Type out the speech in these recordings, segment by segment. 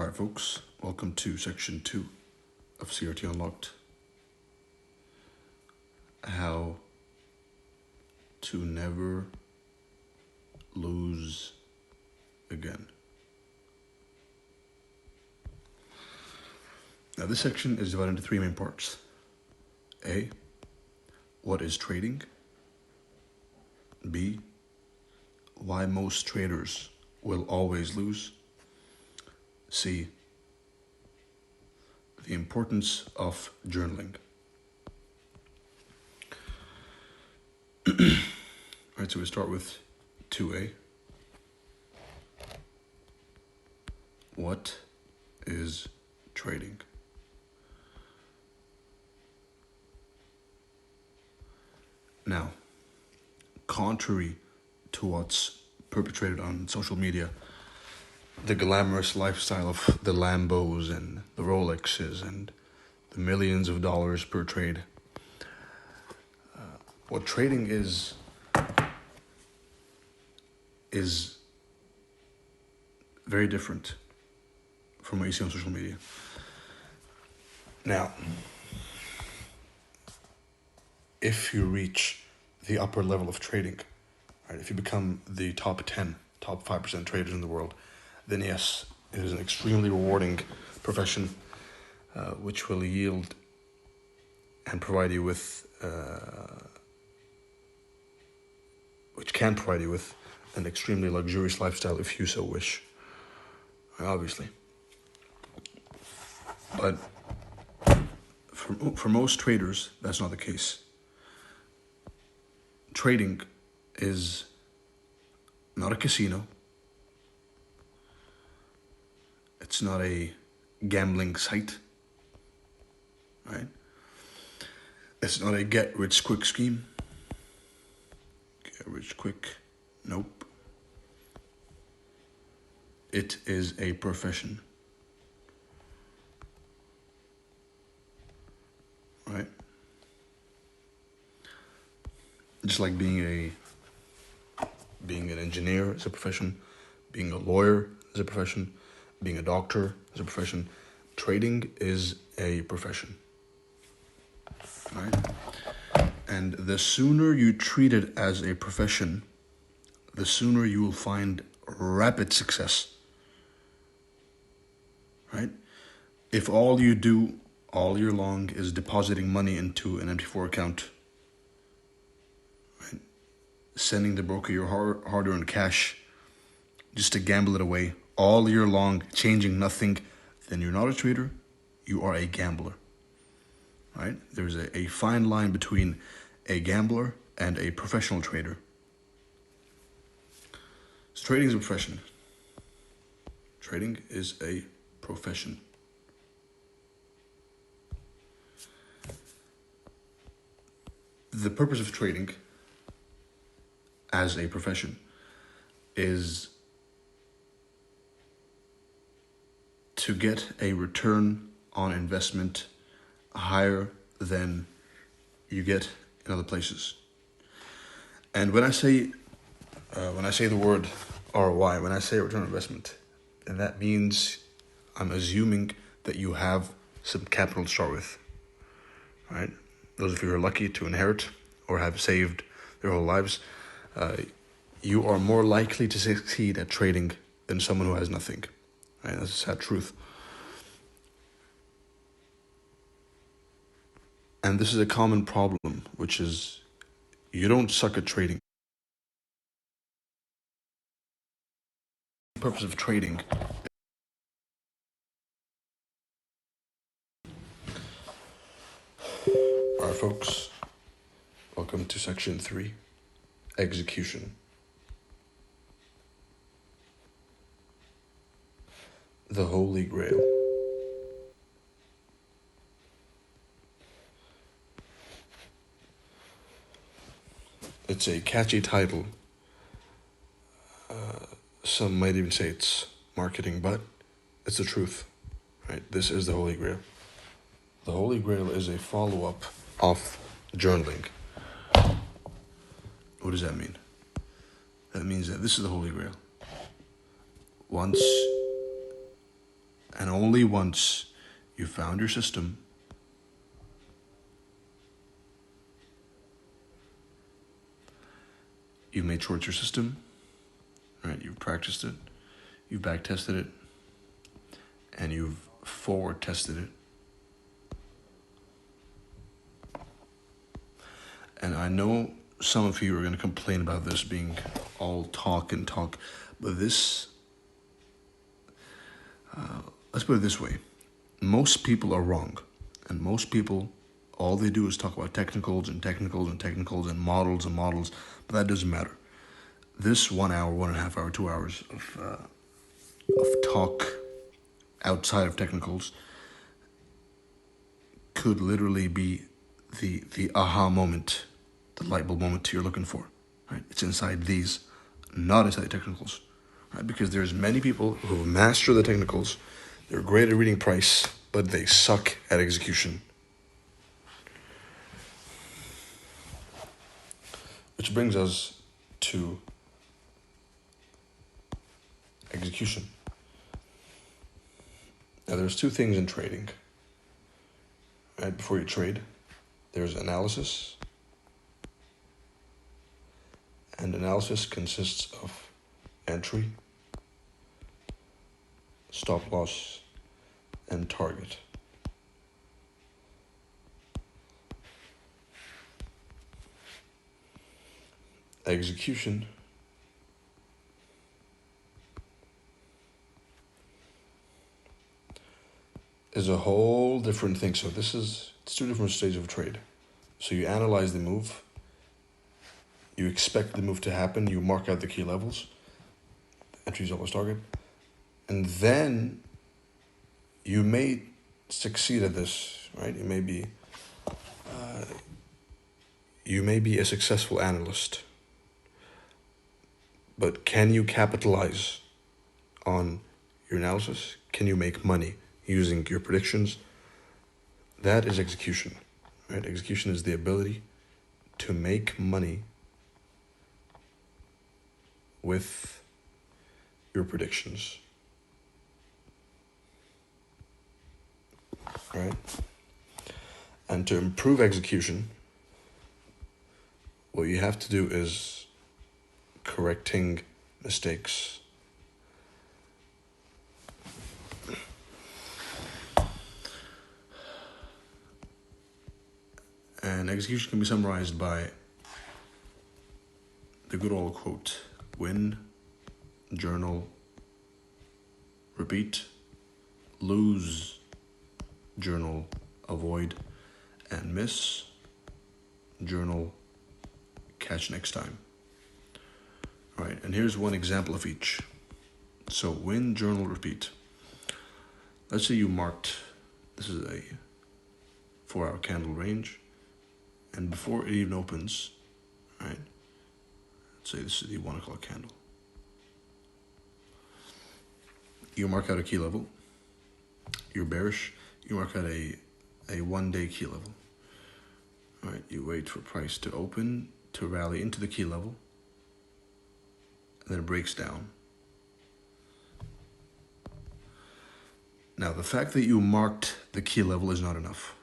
Alright, folks, welcome to section 2 of CRT Unlocked. How to never lose again. Now, this section is divided into 3 main parts. A, what is trading? B, why most traders will always lose. C, the importance of journaling. Alright, so we start with 2A. What is trading? Now, contrary to what's perpetrated on social media, the glamorous lifestyle of the Lambos and the Rolexes and the millions of dollars per trade, what trading is very different from what you see on social media. Now, if you reach the upper level of trading, right, if you become the top 10, top 5% traders in the world, then yes, it is an extremely rewarding profession, which will yield and provide you with, which can provide you with an extremely luxurious lifestyle if you so wish, obviously. But for most traders, that's not the case. Trading is not a casino. It's not a gambling site, right? It's not a get-rich-quick scheme. Get-rich-quick, nope. It is a profession, right? Just like being an engineer is a profession, being a lawyer is a profession, being a doctor is a profession. Trading is a profession, right? And the sooner you treat it as a profession, the sooner you will find rapid success, right? If all you do all year long is depositing money into an MT4 account, right? Sending the broker your hard-earned cash just to gamble it away all year long, changing nothing, then you're not a trader, you are a gambler, right? There's a fine line between a gambler and a professional trader. So trading is a profession. Trading is a profession. The purpose of trading as a profession is to get a return on investment higher than you get in other places. And when I say the word ROI, when I say return on investment, then that means I'm assuming that you have some capital to start with, right? Those of you who are lucky to inherit or have saved their whole lives, you are more likely to succeed at trading than someone who has nothing. Right? That's a sad truth. And this is a common problem, which is you don't suck at trading. The purpose of trading. Alright, folks, welcome to section 3, execution. The Holy Grail. It's a catchy title. Some might even say it's marketing, but it's the truth, right? This is the Holy Grail. The Holy Grail is a follow-up of journaling. What does that mean? That means that this is the Holy Grail. Once And only once you found your system, you've made sure it's your system, right? You've practiced it, you've back tested it, and you've forward tested it. And I know some of you are going to complain about this being all talk and talk, but this, let's put it this way. Most people are wrong. And most people, all they do is talk about technicals and technicals and technicals and models, but that doesn't matter. This 1 hour, 1.5 hour, 2 hours of talk outside of technicals could literally be the aha moment, the light bulb moment you're looking for, right? It's inside these, not inside the technicals, right? Because there's many people who master the technicals, they're great at reading price, but they suck at execution. Which brings us to execution. Now, there's two things in trading. Right before you trade, there's analysis. And analysis consists of entry, stop loss, and target. Execution is a whole different thing. So it's two different stages of trade. So you analyze the move, you expect the move to happen, you mark out the key levels, entry is always target, and then you may succeed at this, right? You may be a successful analyst, but can you capitalize on your analysis? Can you make money using your predictions? That is execution, right? Execution is the ability to make money with your predictions, right? And to improve execution, what you have to do is correcting mistakes. And execution can be summarized by the good old quote: win, journal, repeat, lose, journal, avoid, and miss, journal, catch next time. All right, and here's one example of each. So win, journal, repeat. Let's say you marked, this is a 4-hour candle range, and before it even opens, right, let's say this is the 1 o'clock candle. You mark out a key level. You're bearish. You mark out a 1-day key level. All right, you wait for price to open, to rally into the key level, and then it breaks down. Now, the fact that you marked the key level is not enough.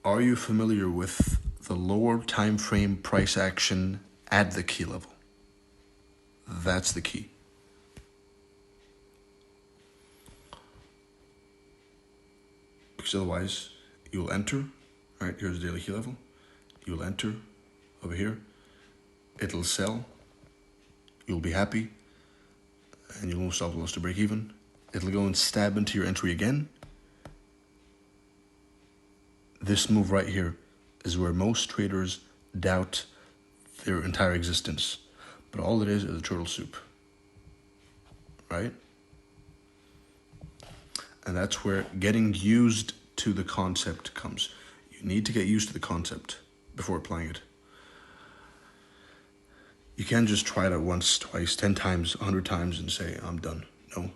Are you familiar with the lower time frame price action at the key level? That's the key. Because otherwise, you'll enter, right? Here's the daily key level. You'll enter over here. It'll sell. You'll be happy. And you'll move stop loss to break even. It'll go and stab into your entry again. This move right here is where most traders doubt their entire existence. But all it is a turtle soup, right? And that's where getting used to the concept comes. You need to get used to the concept before applying it. You can't just try it out once, twice, 10 times, 100 times and say, I'm done. No.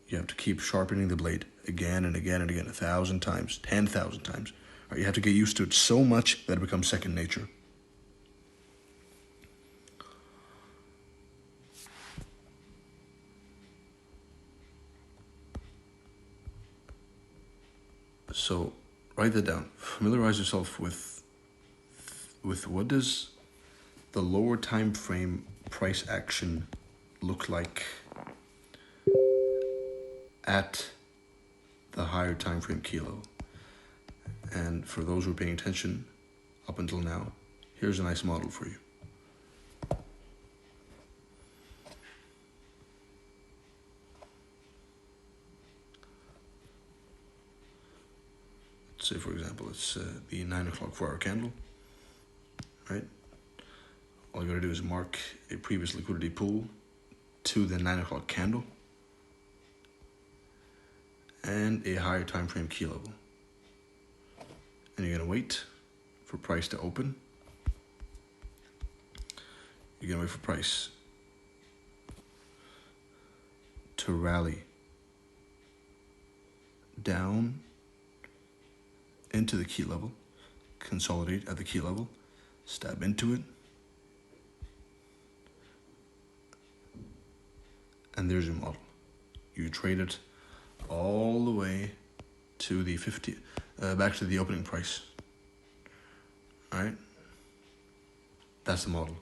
You have to keep sharpening the blade again and again and again, 1,000 times, 10,000 times. Right? You have to get used to it so much that it becomes second nature. So write that down. Familiarize yourself with what does the lower time frame price action look like at the higher time frame key level. And for those who are paying attention up until now, here's a nice model for you. Let's say, for example, it's the 9 o'clock 4-hour candle, right? All you gotta do is mark a previous liquidity pool to the 9 o'clock candle and a higher time frame key level. And you're gonna wait for price to open. You're gonna wait for price to rally down into the key level, consolidate at the key level, stab into it, and there's your model. You trade it all the way to the 50, back to the opening price. All right? That's the model.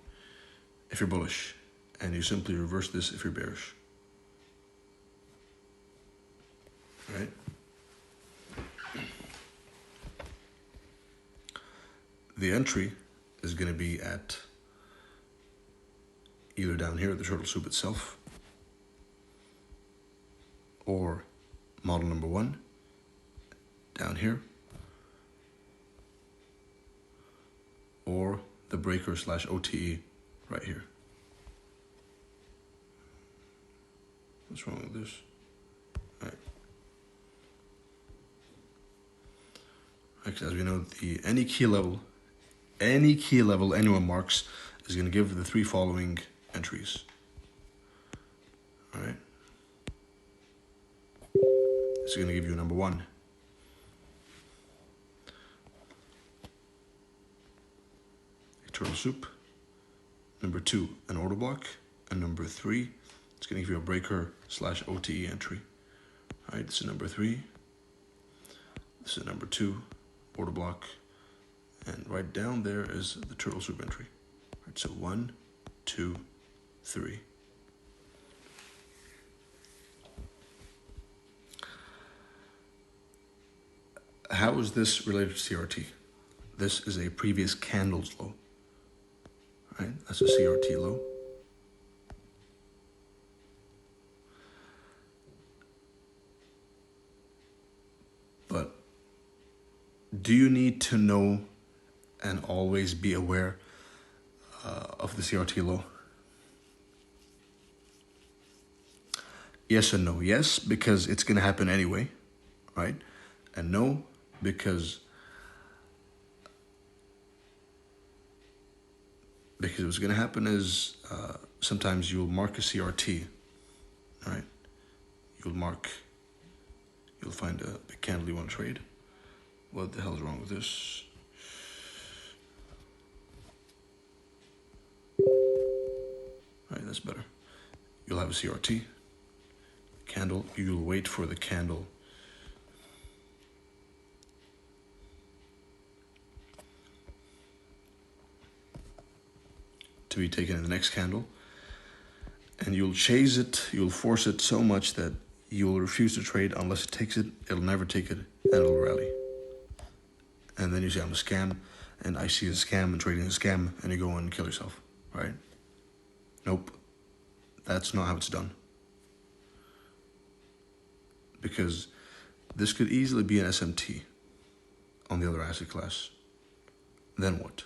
If you're bullish, and you simply reverse this if you're bearish. All right? The entry is going to be at either down here at the turtle soup itself, or model number 1 down here, or the breaker / OTE right here. What's wrong with this? All right. Actually, as we know, any key level anyone marks is going to give the 3 following entries. All right. It's going to give you number 1. A turtle soup. Number 2, an order block. And number 3, it's going to give you a breaker / OTE entry. All right, this is number 3. This is number 2, order block. And right down there is the turtle soup entry. All right, so 1, 2, 3. How is this related to CRT? This is a previous candle's low. Right? That's a CRT low. But do you need to know and always be aware of the CRT low? Yes and no. Yes, because it's going to happen anyway, right? And no, because what's going to happen is sometimes you'll mark a CRT, right? You'll find a big candle you want to trade. What the hell is wrong with this? All right, that's better. You'll have a CRT candle. You'll wait for the candle to be taken in the next candle, and you'll chase it, you'll force it so much that you'll refuse to trade unless it takes it. It'll never take it, and it'll rally. And then you say, I'm a scam, and I see a scam and trading a scam, and you go and kill yourself, right? Nope. That's not how it's done. Because this could easily be an SMT on the other asset class. Then what?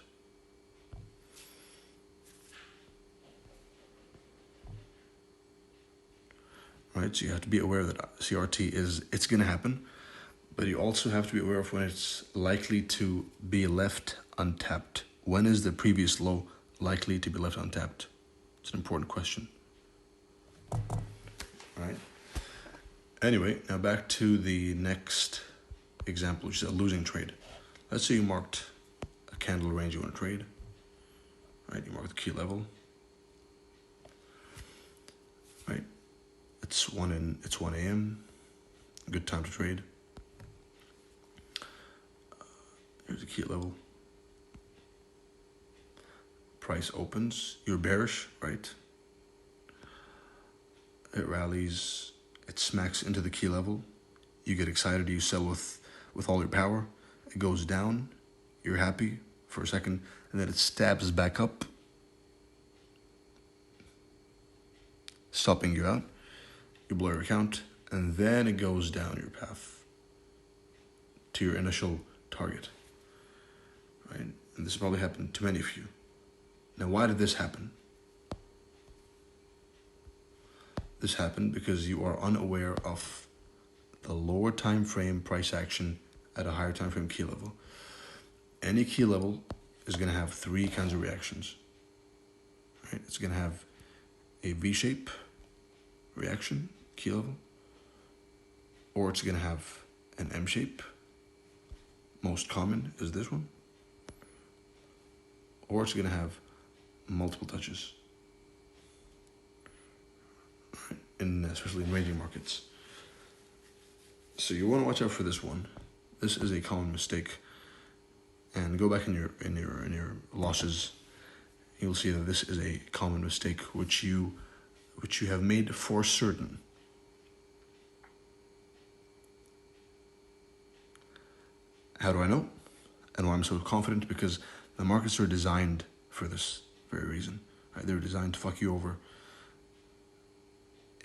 Right, so you have to be aware that CRT it's going to happen, but you also have to be aware of when it's likely to be left untapped. When is the previous low likely to be left untapped? It's an important question. Right. Anyway, now back to the next example, which is a losing trade. Let's say you marked a candle range you want to trade. Right, you mark the key level. Right. It's 1 a.m. Good time to trade. Here's the key level. Price opens. You're bearish, right? It rallies. It smacks into the key level. You get excited. You sell with all your power. It goes down. You're happy for a second. And then it stabs back up, stopping you out. You blow your account. And then it goes down your path to your initial target. Right? And this probably happened to many of you. Now, why did this happen? This happened because you are unaware of the lower time frame price action at a higher time frame key level. Any key level is going to have three kinds of reactions. Right? It's going to have a V-shape reaction, key level, or it's going to have an M-shape. Most common is this one. Or it's going to have multiple touches, right? Especially in ranging markets. So you want to watch out for this one. This is a common mistake. And go back in your losses. You'll see that this is a common mistake which you have made for certain. How do I know? And why I'm so confident? Because the markets are designed for this very reason. Right? They're designed to fuck you over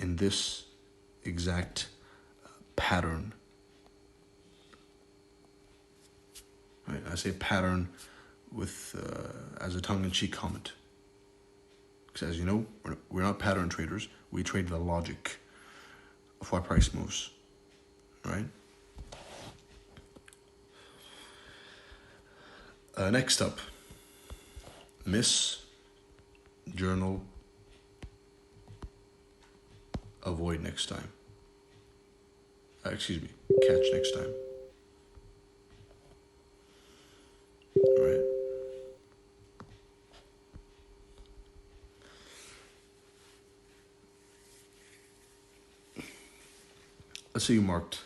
in this exact pattern. Right? I say pattern with as a tongue-in-cheek comment. Because as you know, we're not pattern traders. We trade the logic of why price moves. Right? Next up, miss, journal, avoid next time. Catch next time. All right. Let's say you marked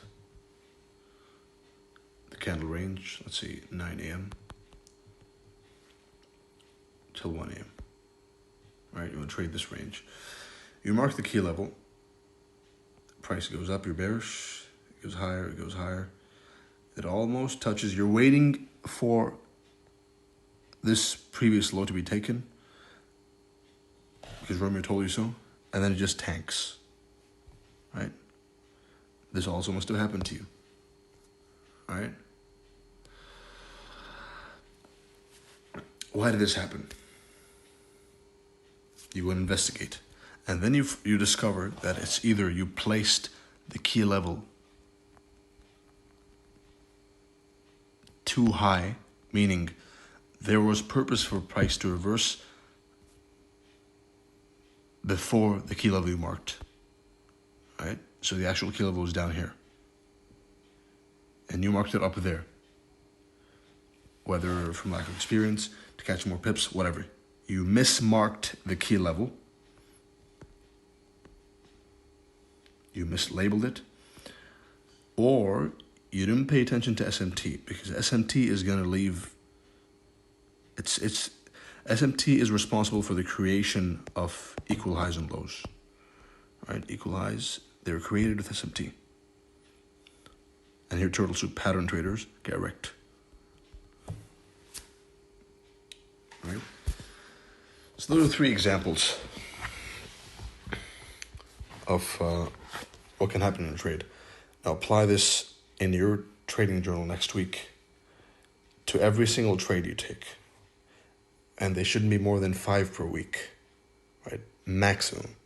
the candle range, let's say 9 a.m. till 1 a.m. Right, you want to trade this range. You mark the key level. Price goes up, you're bearish. It goes higher, it goes higher. It almost touches. You're waiting for this previous low to be taken because Romeo told you so, and then it just tanks. Right? This also must have happened to you. Right? Why did this happen? You go and investigate. And then you discover that it's either you placed the key level too high, meaning there was purpose for price to reverse before the key level you marked. Right? So the actual key level was down here. And you marked it up there. Whether from lack of experience, to catch more pips, whatever. You mismarked the key level. You mislabeled it. Or you didn't pay attention to SMT, because SMT is going to leave. SMT is responsible for the creation of equal highs and lows. Right? Equal highs, they were created with SMT. And here, Turtle Soup pattern traders get wrecked. Right? So those are three examples of what can happen in a trade. Now apply this in your trading journal next week to every single trade you take. And they shouldn't be more than 5 per week, right? Maximum.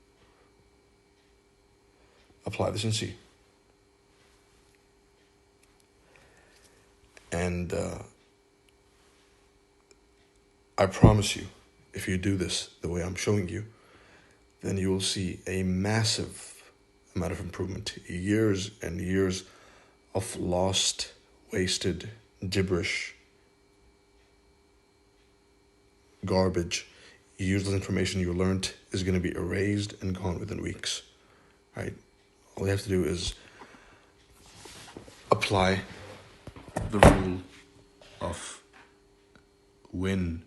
Apply this and see. And I promise you, if you do this the way I'm showing you, then you will see a massive amount of improvement. Years and years of lost, wasted, gibberish, garbage, useless information you learned is going to be erased and gone within weeks. Right? All you have to do is apply the rule of win,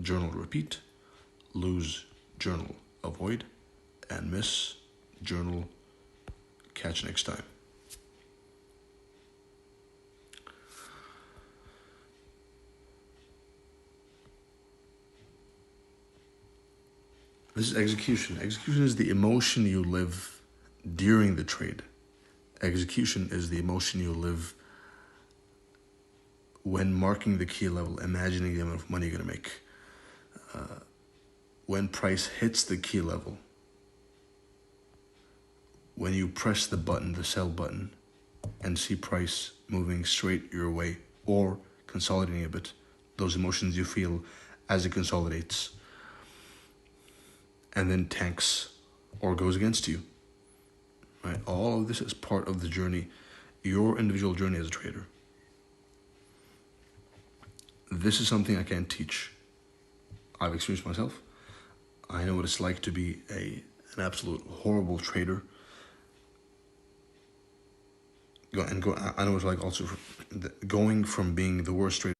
journal, repeat, lose, journal, avoid, and miss, journal, catch next time. This is execution. Execution is the emotion you live during the trade. Execution is the emotion you live when marking the key level, imagining the amount of money you're going to make. When price hits the key level, when you press the button, the sell button, and see price moving straight your way or consolidating a bit, those emotions you feel as it consolidates and then tanks or goes against you. Right? All of this is part of the journey, your individual journey as a trader. This is something I can't teach. I've experienced myself. I know what it's like to be an absolute horrible trader. I know what it's like also going from being the worst trader